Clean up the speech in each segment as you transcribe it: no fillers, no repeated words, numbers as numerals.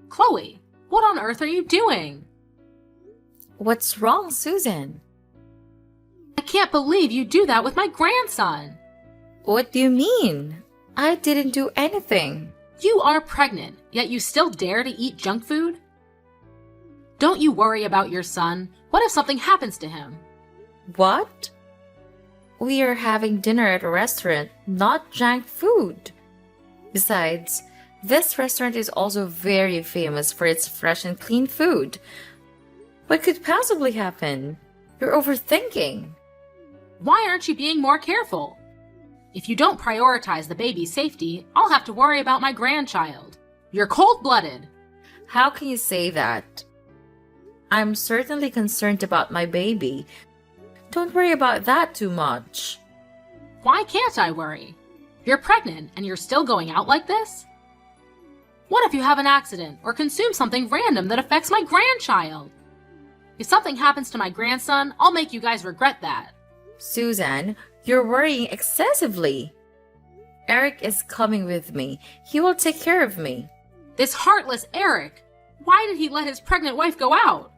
Chloe, what on earth are you doing? What's wrong, Susan? I can't believe you do that with my grandson. What do you mean? I didn't do anything. You are pregnant, yet you still dare to eat junk food? Don't you worry about your son? What if something happens to him? What? We are having dinner at a restaurant, not junk food. Besides, this restaurant is also very famous for its fresh and clean food. What could possibly happen? You're overthinking. Why aren't you being more careful? If you don't prioritize the baby's safety, I'll have to worry about my grandchild. You're cold-blooded. How can you say that? I'm certainly concerned about my baby. Don't worry about that too much. Why can't I worry? You're pregnant and you're still going out like this? What if you have an accident or consume something random that affects my grandchild? If something happens to my grandson, I'll make you guys regret that. Susan, you're worrying excessively. Eric is coming with me. He will take care of me. This heartless Eric! Why did he let his pregnant wife go out?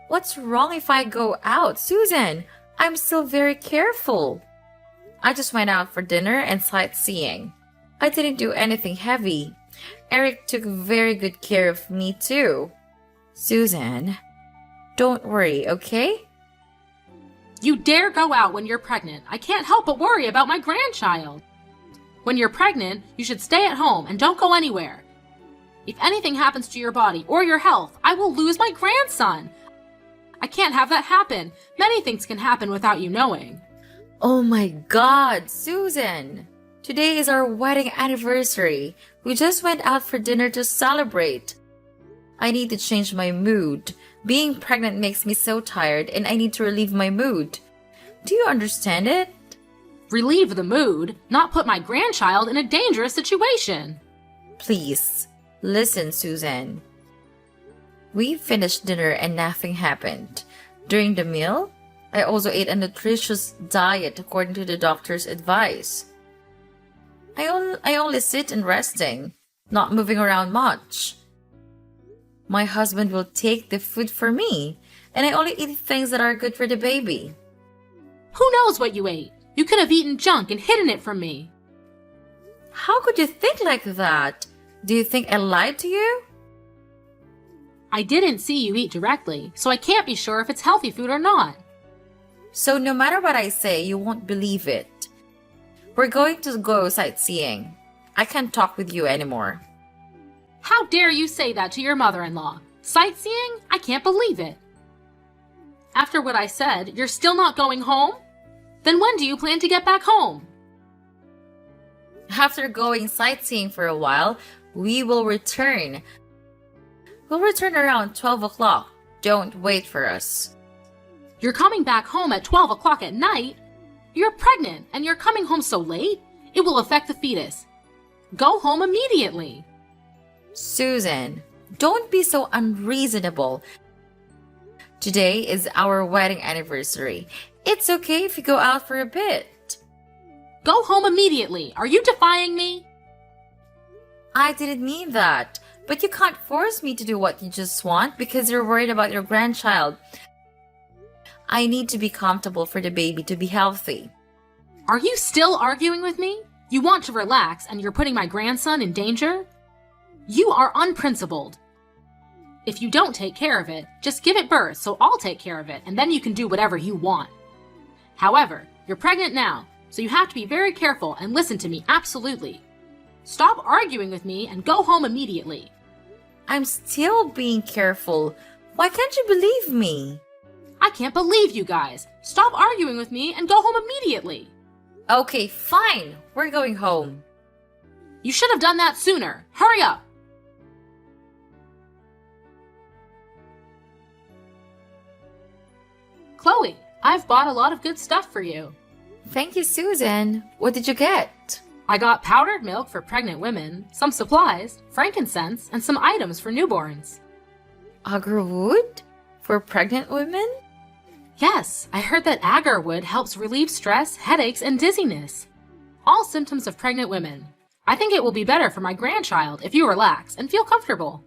What's wrong if I go out, Susan? I'm still very careful. I just went out for dinner and sightseeing. I didn't do anything heavy. Eric took very good care of me too. Susan, don't worry, okay? You dare go out when you're pregnant. I can't help but worry about my grandchild. When you're pregnant, you should stay at home and don't go anywhere. If anything happens to your body or your health, I will lose my grandson. I can't have that happen. Many things can happen without you knowing. Oh my God, Susan! Today is our wedding anniversary. We just went out for dinner to celebrate. I need to change my mood. Being pregnant makes me so tired and I need to relieve my mood. Do you understand it? Relieve the mood, not put my grandchild in a dangerous situation. Please, listen, Susan. We finished dinner and nothing happened. During the meal, I also ate a nutritious diet according to the doctor's advice. I only sit and resting, not moving around much. My husband will take the food for me, and I only eat things that are good for the baby. Who knows what you ate? You could have eaten junk and hidden it from me. How could you think like that? Do you think I lied to you? I didn't see you eat directly, so I can't be sure if it's healthy food or not. So no matter what I say, you won't believe it. We're going to go sightseeing. I can't talk with you anymore. How dare you say that to your mother-in-law? Sightseeing? I can't believe it. After what I said, you're still not going home? Then when do you plan to get back home? After going sightseeing for a while, we will return. We'll return around 12 o'clock. Don't wait for us. You're coming back home at 12 o'clock at night? You're pregnant and you're coming home so late? It will affect the fetus. Go home immediately. Susan, don't be so unreasonable. Today is our wedding anniversary. It's okay if you go out for a bit. Go home immediately. Are you defying me? I didn't mean that, but you can't force me to do what you just want because you're worried about your grandchild. I need to be comfortable for the baby to be healthy. Are you still arguing with me? You want to relax and you're putting my grandson in danger? You are unprincipled. If you don't take care of it, just give it birth so I'll take care of it and then you can do whatever you want. However, you're pregnant now, so you have to be very careful and listen to me absolutely. Stop arguing with me and go home immediately. I'm still being careful. Why can't you believe me? I can't believe you guys. Stop arguing with me and go home immediately. Okay, fine. We're going home. You should have done that sooner. Hurry up. Chloe, I've bought a lot of good stuff for you. Thank you, Susan. What did you get? I got powdered milk for pregnant women, some supplies, frankincense, and some items for newborns. Agarwood? For pregnant women? Yes, I heard that agarwood helps relieve stress, headaches, and dizziness. All symptoms of pregnant women. I think it will be better for my grandchild if you relax and feel comfortable.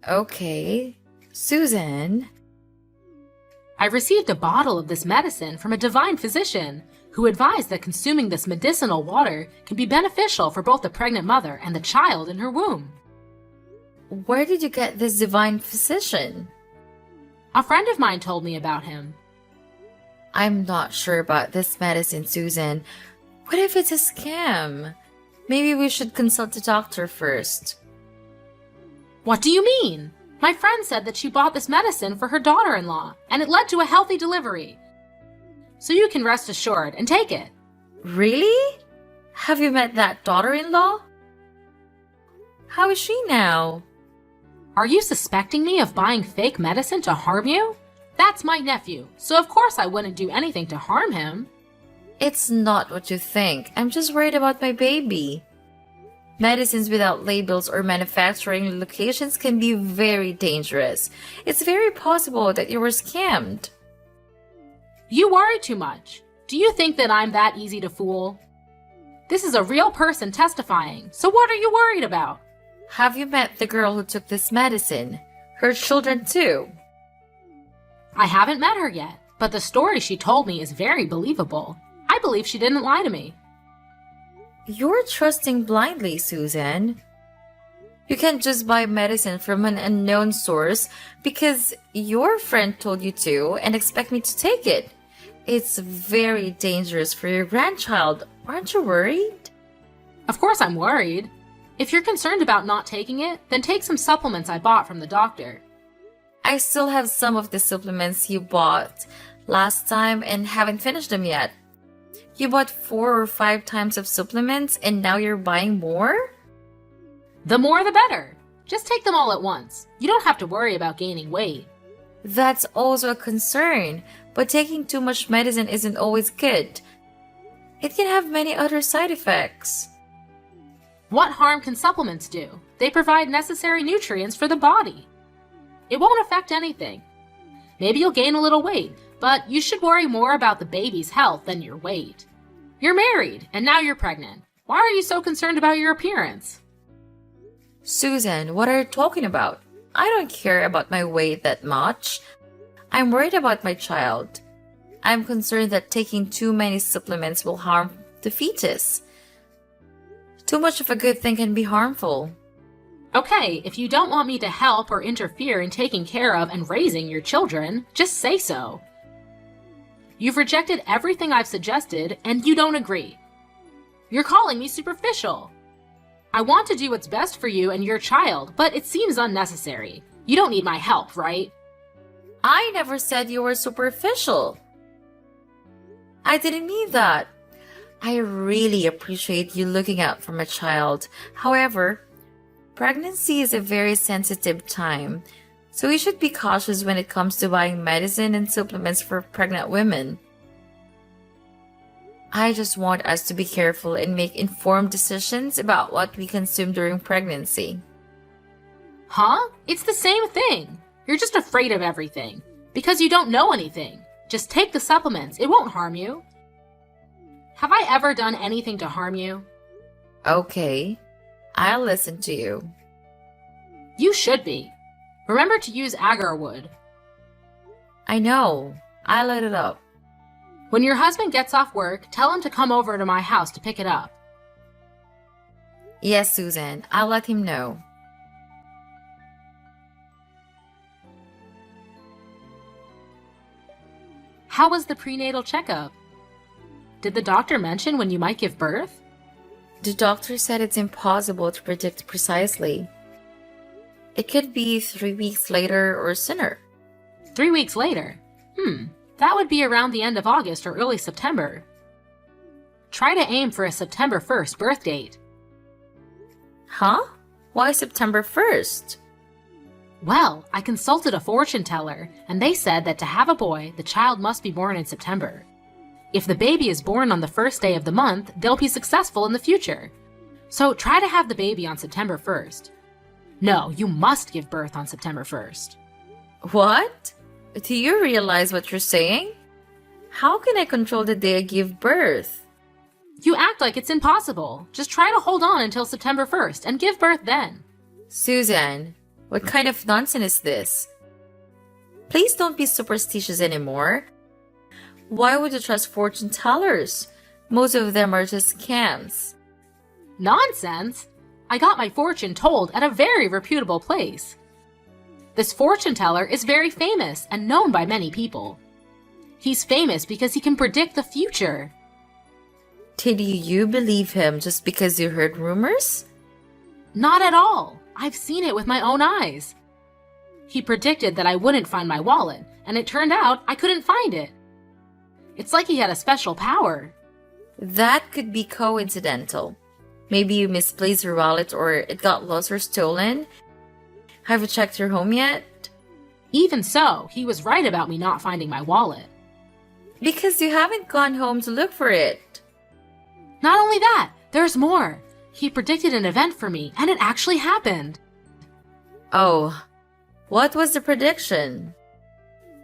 Okay. Susan. I received a bottle of this medicine from a divine physician who advised that consuming this medicinal water can be beneficial for both the pregnant mother and the child in her womb. Where did you get this divine physician? A friend of mine told me about him. I'm not sure about this medicine, Susan. What if it's a scam? Maybe we should consult the doctor first. What do you mean? My friend said that she bought this medicine for her daughter-in-law, and it led to a healthy delivery. So you can rest assured and take it. Really? Have you met that daughter-in-law? How is she now? Are you suspecting me of buying fake medicine to harm you? That's my nephew, so of course I wouldn't do anything to harm him. It's not what you think. I'm just worried about my baby. Medicines without labels or manufacturing locations can be very dangerous. It's very possible that you were scammed. You worry too much. Do you think that I'm that easy to fool? This is a real person testifying, so what are you worried about? Have you met the girl who took this medicine? Her children too? I haven't met her yet, but the story she told me is very believable. I believe she didn't lie to me. You're trusting blindly, Susan. You can't just buy medicine from an unknown source because your friend told you to and expect me to take it. It's very dangerous for your grandchild. Aren't you worried? Of course I'm worried. If you're concerned about not taking it, then take some supplements I bought from the doctor. I still have some of the supplements you bought last time and haven't finished them yet. You bought 4 or 5 times of supplements and now you're buying more? The more the better. Just take them all at once. You don't have to worry about gaining weight. That's also a concern, but taking too much medicine isn't always good. It can have many other side effects. What harm can supplements do? They provide necessary nutrients for the body. It won't affect anything. Maybe you'll gain a little weight, but you should worry more about the baby's health than your weight. You're married, and now you're pregnant. Why are you so concerned about your appearance? Susan, what are you talking about? I don't care about my weight that much. I'm worried about my child. I'm concerned that taking too many supplements will harm the fetus. Too much of a good thing can be harmful. Okay, if you don't want me to help or interfere in taking care of and raising your children, just say so. You've rejected everything I've suggested, and you don't agree. You're calling me superficial. I want to do what's best for you and your child, but it seems unnecessary. You don't need my help, right? I never said you were superficial. I didn't mean that. I really appreciate you looking out for my child. However, pregnancy is a very sensitive time, so we should be cautious when it comes to buying medicine and supplements for pregnant women. I just want us to be careful and make informed decisions about what we consume during pregnancy. Huh? It's the same thing. You're just afraid of everything. Because you don't know anything. Just take the supplements. It won't harm you. Have I ever done anything to harm you? Okay, I'll listen to you. You should be. Remember to use agar wood. I know. I'll let it up. When your husband gets off work, tell him to come over to my house to pick it up. Yes, Susan, I'll let him know. How was the prenatal checkup? Did the doctor mention when you might give birth? The doctor said it's impossible to predict precisely. It could be 3 weeks later or sooner. 3 weeks later? That would be around the end of August or early September. Try to aim for a September 1st birth date. Huh? Why September 1st? Well, I consulted a fortune teller, and they said that to have a boy, the child must be born in September. If the baby is born on the first day of the month, they'll be successful in the future. So try to have the baby on September 1st. No, you must give birth on September 1st. What? Do you realize what you're saying? How can I control the day I give birth? You act like it's impossible. Just try to hold on until September 1st and give birth then. Susan, what kind of nonsense is this? Please don't be superstitious anymore. Why would you trust fortune tellers? Most of them are just scams. Nonsense! I got my fortune told at a very reputable place. This fortune teller is very famous and known by many people. He's famous because he can predict the future. Did you believe him just because you heard rumors? Not at all. I've seen it with my own eyes. He predicted that I wouldn't find my wallet, and it turned out I couldn't find it. It's like he had a special power. That could be coincidental. Maybe you misplaced your wallet or it got lost or stolen. Have you checked your home yet? Even so, he was right about me not finding my wallet. Because you haven't gone home to look for it. Not only that, there's more. He predicted an event for me, and it actually happened. Oh, what was the prediction?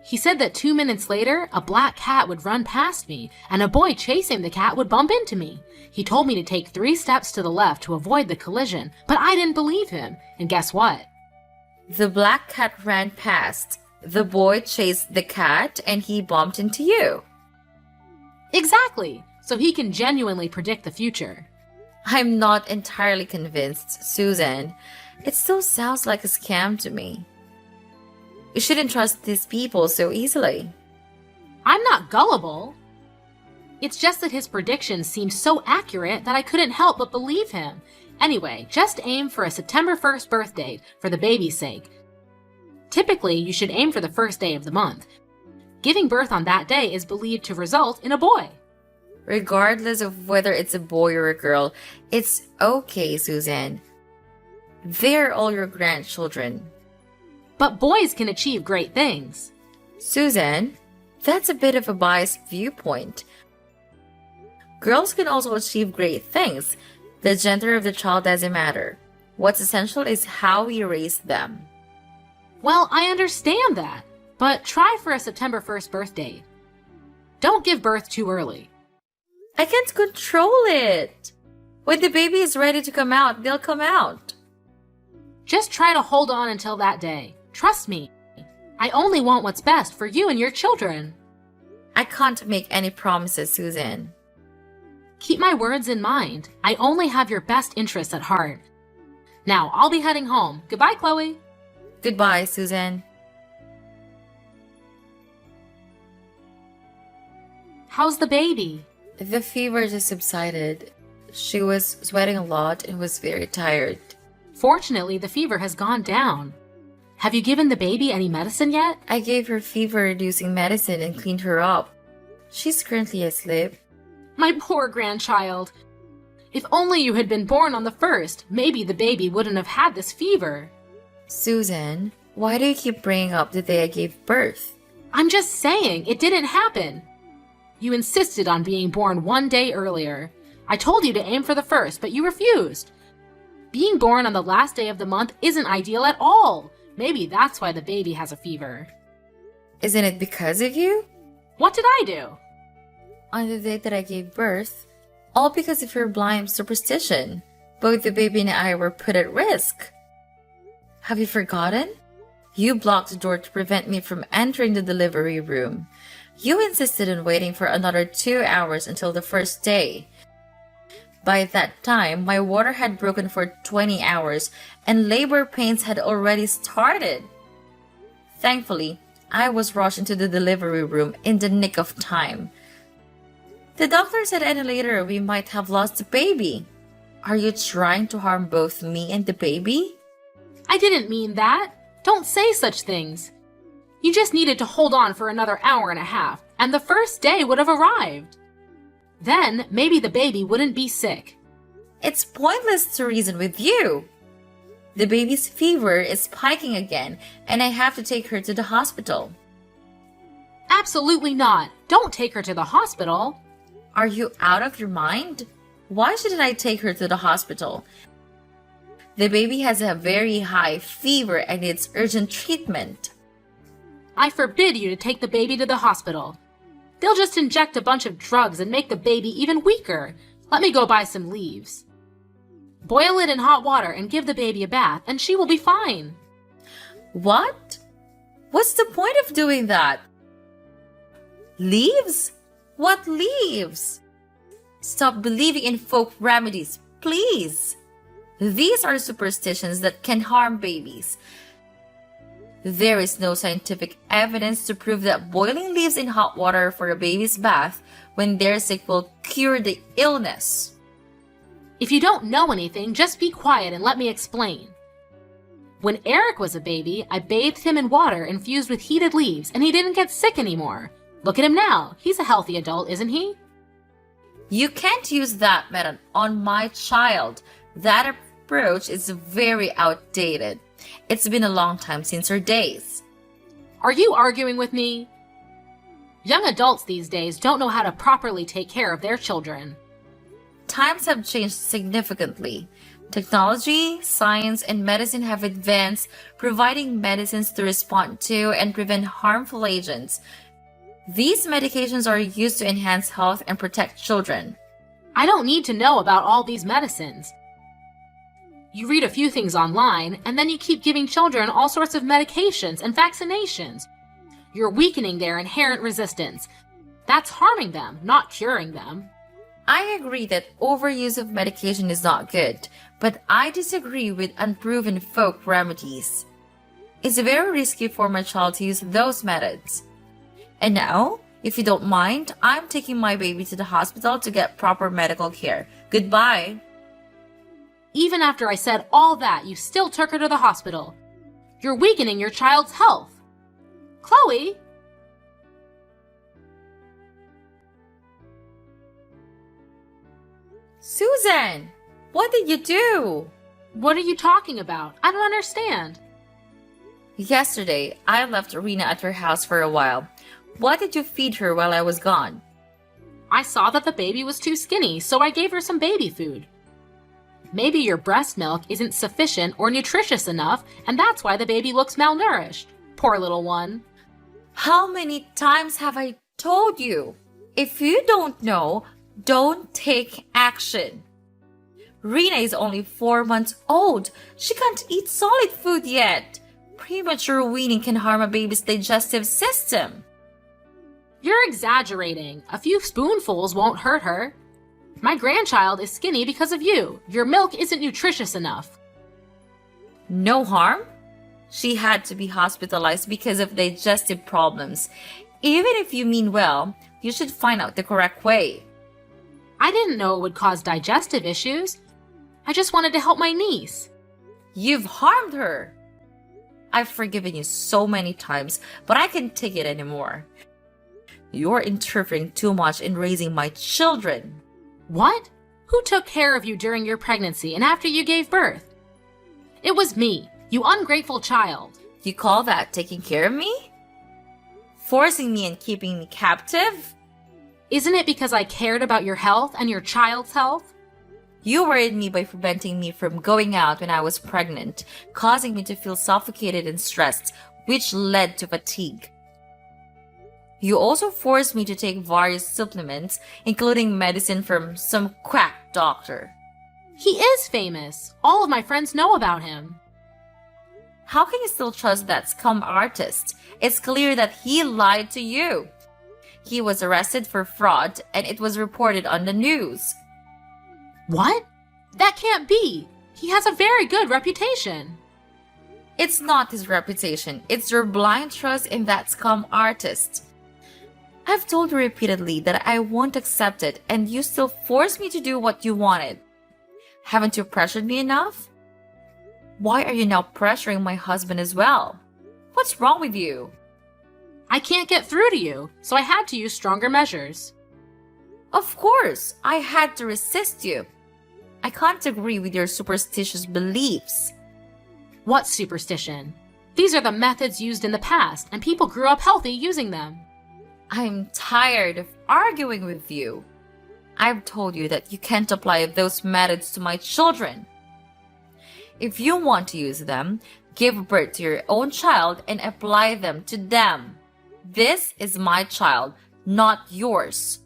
He said that 2 minutes later, a black cat would run past me, and a boy chasing the cat would bump into me. He told me to take 3 steps to the left to avoid the collision, but I didn't believe him. And guess what? The black cat ran past. The boy chased the cat and he bumped into you. Exactly! So he can genuinely predict the future. I'm not entirely convinced, Susan. It still sounds like a scam to me. You shouldn't trust these people so easily. I'm not gullible. It's just that his predictions seemed so accurate that I couldn't help but believe him. Anyway, just aim for a September 1st birthday for the baby's sake. Typically, you should aim for the first day of the month. Giving birth on that day is believed to result in a boy. Regardless of whether it's a boy or a girl, it's okay, Susan. They're all your grandchildren. But boys can achieve great things. Susan, that's a bit of a biased viewpoint. Girls can also achieve great things. The gender of the child doesn't matter. What's essential is how we raise them. Well, I understand that, but try for a September 1st birthday. Don't give birth too early. I can't control it. When the baby is ready to come out, they'll come out. Just try to hold on until that day. Trust me. I only want what's best for you and your children. I can't make any promises, Susan. Keep my words in mind. I only have your best interests at heart. Now, I'll be heading home. Goodbye, Chloe. Goodbye, Susan. How's the baby? The fever just subsided. She was sweating a lot and was very tired. Fortunately, the fever has gone down. Have you given the baby any medicine yet? I gave her fever-reducing medicine and cleaned her up. She's currently asleep. My poor grandchild. If only you had been born on the 1st, maybe the baby wouldn't have had this fever. Susan, why do you keep bringing up the day I gave birth? I'm just saying, it didn't happen. You insisted on being born 1 day earlier. I told you to aim for the 1st, but you refused. Being born on the last day of the month isn't ideal at all. Maybe that's why the baby has a fever. Isn't it because of you? What did I do? On the day that I gave birth, all because of your blind superstition, both the baby and I were put at risk. Have you forgotten? You blocked the door to prevent me from entering the delivery room. You insisted on waiting for another 2 hours until the first day. By that time, my water had broken for 20 hours and labor pains had already started. Thankfully, I was rushed into the delivery room in the nick of time. The doctor said any later we might have lost the baby. Are you trying to harm both me and the baby? I didn't mean that. Don't say such things. You just needed to hold on for another hour and a half, and the first day would have arrived. Then, maybe the baby wouldn't be sick. It's pointless to reason with you. The baby's fever is spiking again, and I have to take her to the hospital. Absolutely not. Don't take her to the hospital. Are you out of your mind? Why shouldn't I take her to the hospital? The baby has a very high fever and needs urgent treatment. I forbid you to take the baby to the hospital. They'll just inject a bunch of drugs and make the baby even weaker. Let me go buy some leaves. Boil it in hot water and give the baby a bath, and she will be fine. What? What's the point of doing that? Leaves? What leaves? Stop believing in folk remedies, please. These are superstitions that can harm babies. There is no scientific evidence to prove that boiling leaves in hot water for a baby's bath when they're sick will cure the illness. If you don't know anything, just be quiet and let me explain. When Eric was a baby, I bathed him in water infused with heated leaves, and he didn't get sick anymore. Look at him now. He's a healthy adult, isn't he? You can't use that method on my child. That approach is very outdated. It's been a long time since her days. Are you arguing with me? Young adults these days don't know how to properly take care of their children. Times have changed significantly. Technology, science, and medicine have advanced, providing medicines to respond to and prevent harmful agents. These medications are used to enhance health and protect children. I don't need to know about all these medicines. You read a few things online, and then you keep giving children all sorts of medications and vaccinations. You're weakening their inherent resistance. That's harming them, not curing them. I agree that overuse of medication is not good, but I disagree with unproven folk remedies. It's very risky for my child to use those methods. And now, if you don't mind, I'm taking my baby to the hospital to get proper medical care. Goodbye. Even after I said all that, you still took her to the hospital. You're weakening your child's health. Chloe! Susan, what did you do? What are you talking about? I don't understand. Yesterday, I left Rena at her house for a while. What did you feed her while I was gone? I saw that the baby was too skinny, so I gave her some baby food. Maybe your breast milk isn't sufficient or nutritious enough, and that's why the baby looks malnourished. Poor little one. How many times have I told you? If you don't know, don't take action. Rena is only 4 months old. She can't eat solid food yet. Premature weaning can harm a baby's digestive system. You're exaggerating. A few spoonfuls won't hurt her. My grandchild is skinny because of you. Your milk isn't nutritious enough. No harm? She had to be hospitalized because of digestive problems. Even if you mean well, you should find out the correct way. I didn't know it would cause digestive issues. I just wanted to help my niece. You've harmed her. I've forgiven you so many times, but I can't take it anymore. You're interfering too much in raising my children. What? Who took care of you during your pregnancy and after you gave birth? It was me, you ungrateful child. You call that taking care of me? Forcing me and keeping me captive? Isn't it because I cared about your health and your child's health? You worried me by preventing me from going out when I was pregnant, causing me to feel suffocated and stressed, which led to fatigue. You also forced me to take various supplements, including medicine from some quack doctor. He is famous. All of my friends know about him. How can you still trust that scum artist? It's clear that he lied to you. He was arrested for fraud, and it was reported on the news. What? That can't be. He has a very good reputation. It's not his reputation. It's your blind trust in that scum artist. I've told you repeatedly that I won't accept it, and you still force me to do what you wanted. Haven't you pressured me enough? Why are you now pressuring my husband as well? What's wrong with you? I can't get through to you, so I had to use stronger measures. Of course, I had to resist you. I can't agree with your superstitious beliefs. What superstition? These are the methods used in the past, and people grew up healthy using them. I'm tired of arguing with you. I've told you that you can't apply those methods to my children. If you want to use them, give birth to your own child and apply them to them. This is my child, not yours.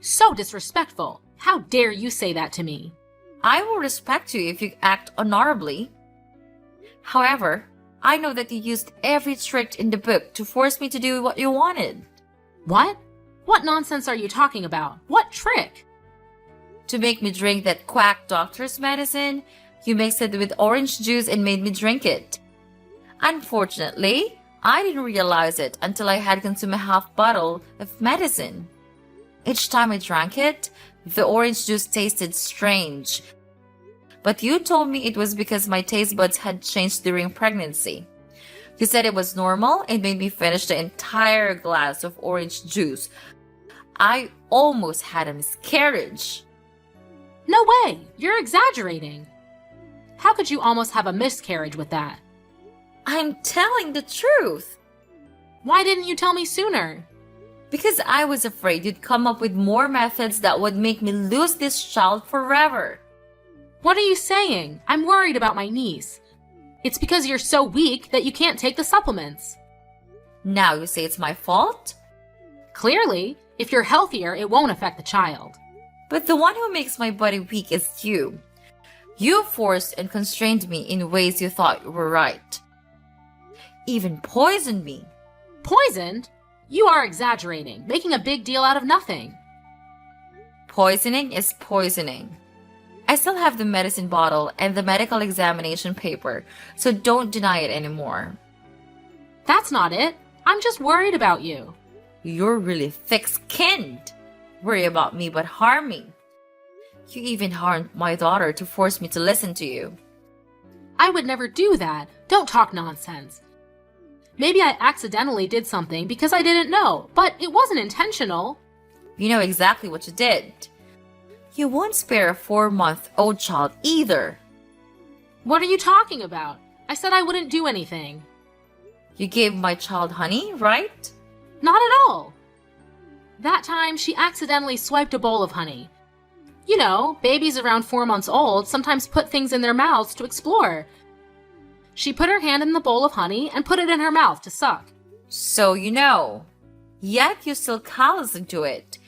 So disrespectful. How dare you say that to me? I will respect you if you act honorably. However, I know that you used every trick in the book to force me to do what you wanted. What? What nonsense are you talking about? What trick? To make me drink that quack doctor's medicine, you mixed it with orange juice and made me drink it. Unfortunately, I didn't realize it until I had consumed a half bottle of medicine. Each time I drank it, the orange juice tasted strange. But you told me it was because my taste buds had changed during pregnancy. You said it was normal and made me finish the entire glass of orange juice. I almost had a miscarriage. No way! You're exaggerating. How could you almost have a miscarriage with that? I'm telling the truth. Why didn't you tell me sooner? Because I was afraid you'd come up with more methods that would make me lose this child forever. What are you saying? I'm worried about my niece. It's because you're so weak that you can't take the supplements. Now you say it's my fault? Clearly, if you're healthier, it won't affect the child. But the one who makes my body weak is you. You forced and constrained me in ways you thought were right. Even poisoned me. Poisoned? You are exaggerating, making a big deal out of nothing. Poisoning is poisoning. I still have the medicine bottle and the medical examination paper, so don't deny it anymore. That's not it. I'm just worried about you. You're really thick-skinned. Worry about me but harm me. You even harmed my daughter to force me to listen to you. I would never do that. Don't talk nonsense. Maybe I accidentally did something because I didn't know, but it wasn't intentional. You know exactly what you did. You won't spare a 4-month-old child either. What are you talking about? I said I wouldn't do anything. You gave my child honey, right? Not at all. That time, she accidentally swiped a bowl of honey. You know, babies around 4 months old sometimes put things in their mouths to explore. She put her hand in the bowl of honey and put it in her mouth to suck. So you know. Yet you're still callous to it.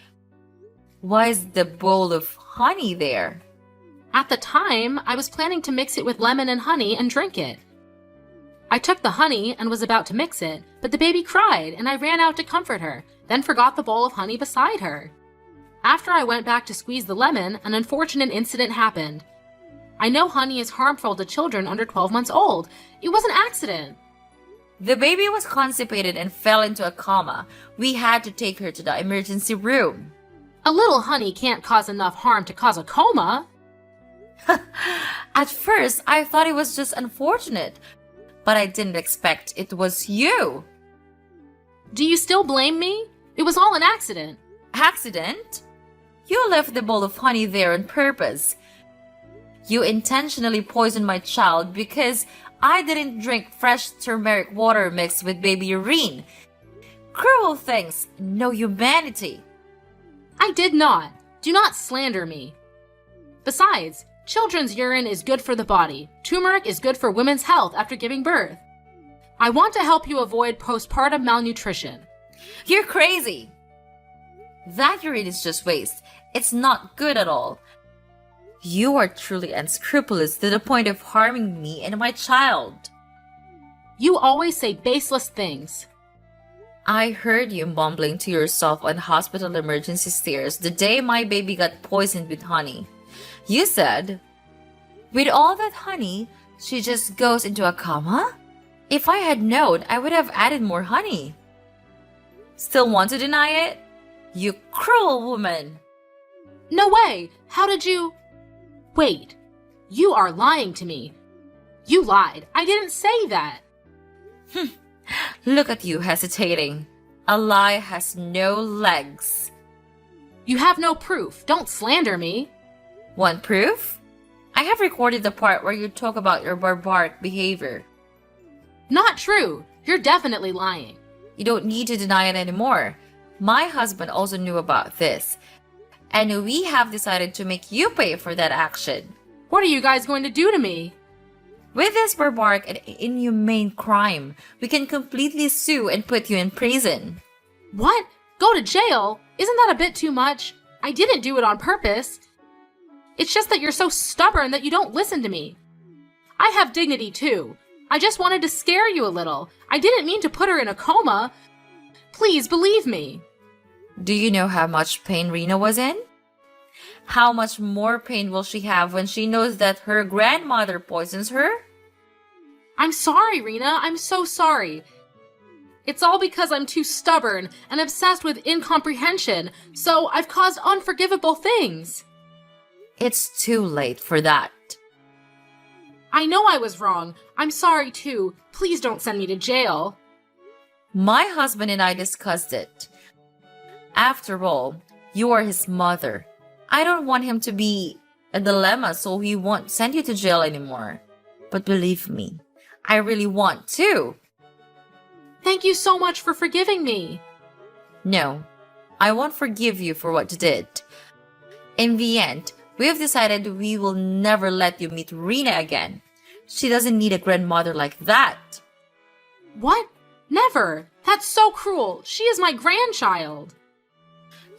Why is the bowl of honey there? At the time, I was planning to mix it with lemon and honey and drink it. I took the honey and was about to mix it, but the baby cried and I ran out to comfort her, then forgot the bowl of honey beside her. After I went back to squeeze the lemon, an unfortunate incident happened. I know honey is harmful to children under 12 months old. It was an accident. The baby was constipated and fell into a coma. We had to take her to the emergency room. A little honey can't cause enough harm to cause a coma. At first, I thought it was just unfortunate, but I didn't expect it was you. Do you still blame me? It was all an accident. Accident? You left the bowl of honey there on purpose. You intentionally poisoned my child because I didn't drink fresh turmeric water mixed with baby urine. Cruel things, no humanity. I did not. Do not slander me. Besides, children's urine is good for the body. Turmeric is good for women's health after giving birth. I want to help you avoid postpartum malnutrition. You're crazy. That urine is just waste. It's not good at all. You are truly unscrupulous to the point of harming me and my child. You always say baseless things. I heard you mumbling to yourself on hospital emergency stairs the day my baby got poisoned with honey. You said, "With all that honey, she just goes into a coma?" If I had known, I would have added more honey. Still want to deny it? You cruel woman! No way! How did you... Wait. You are lying to me. You lied. I didn't say that. Look at you hesitating. A lie has no legs. You have no proof. Don't slander me. Want proof? I have recorded the part where you talk about your barbaric behavior. Not true. You're definitely lying. You don't need to deny it anymore. My husband also knew about this. And we have decided to make you pay for that action. What are you guys going to do to me? With this barbaric and inhumane crime, we can completely sue and put you in prison. What? Go to jail? Isn't that a bit too much? I didn't do it on purpose. It's just that you're so stubborn that you don't listen to me. I have dignity too. I just wanted to scare you a little. I didn't mean to put her in a coma. Please believe me. Do you know how much pain Rena was in? How much more pain will she have when she knows that her grandmother poisons her? I'm sorry, Rena. I'm so sorry. It's all because I'm too stubborn and obsessed with incomprehension, so I've caused unforgivable things. It's too late for that. I know I was wrong. I'm sorry too. Please don't send me to jail. My husband and I discussed it. After all, you are his mother. I don't want him to be a dilemma, so he won't send you to jail anymore. But believe me, I really want to. Thank you so much for forgiving me. No, I won't forgive you for what you did. In the end, we have decided we will never let you meet Rena again. She doesn't need a grandmother like that. What? Never. That's so cruel. She is my grandchild.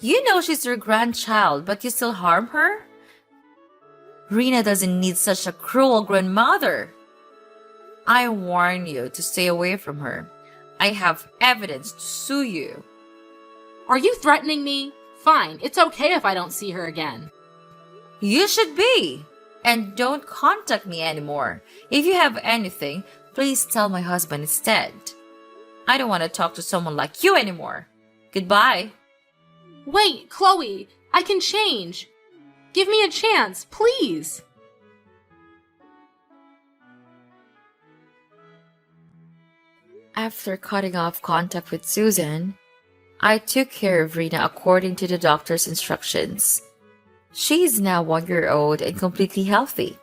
You know she's your grandchild, but you still harm her? Rena doesn't need such a cruel grandmother. I warn you to stay away from her. I have evidence to sue you. Are you threatening me? Fine, it's okay if I don't see her again. You should be. And don't contact me anymore. If you have anything, please tell my husband instead. I don't want to talk to someone like you anymore. Goodbye. Wait, Chloe, I can change. Give me a chance, please. After cutting off contact with Susan, I took care of Rena according to the doctor's instructions. She is now 1 year old and completely healthy.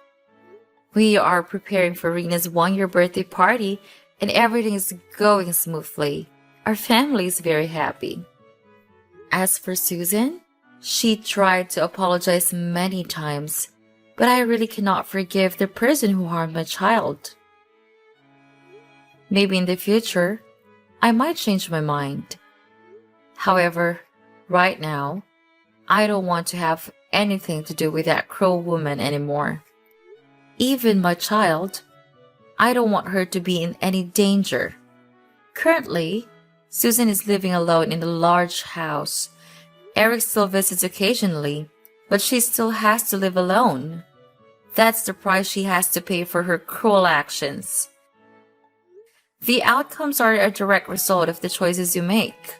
We are preparing for Rena's 1 year birthday party and everything is going smoothly. Our family is very happy. As for Susan, she tried to apologize many times, but I really cannot forgive the person who harmed my child. Maybe in the future, I might change my mind. However, right now, I don't want to have anything to do with that cruel woman anymore. Even my child, I don't want her to be in any danger. Currently, Susan is living alone in a large house. Eric still visits occasionally, but she still has to live alone. That's the price she has to pay for her cruel actions. The outcomes are a direct result of the choices you make.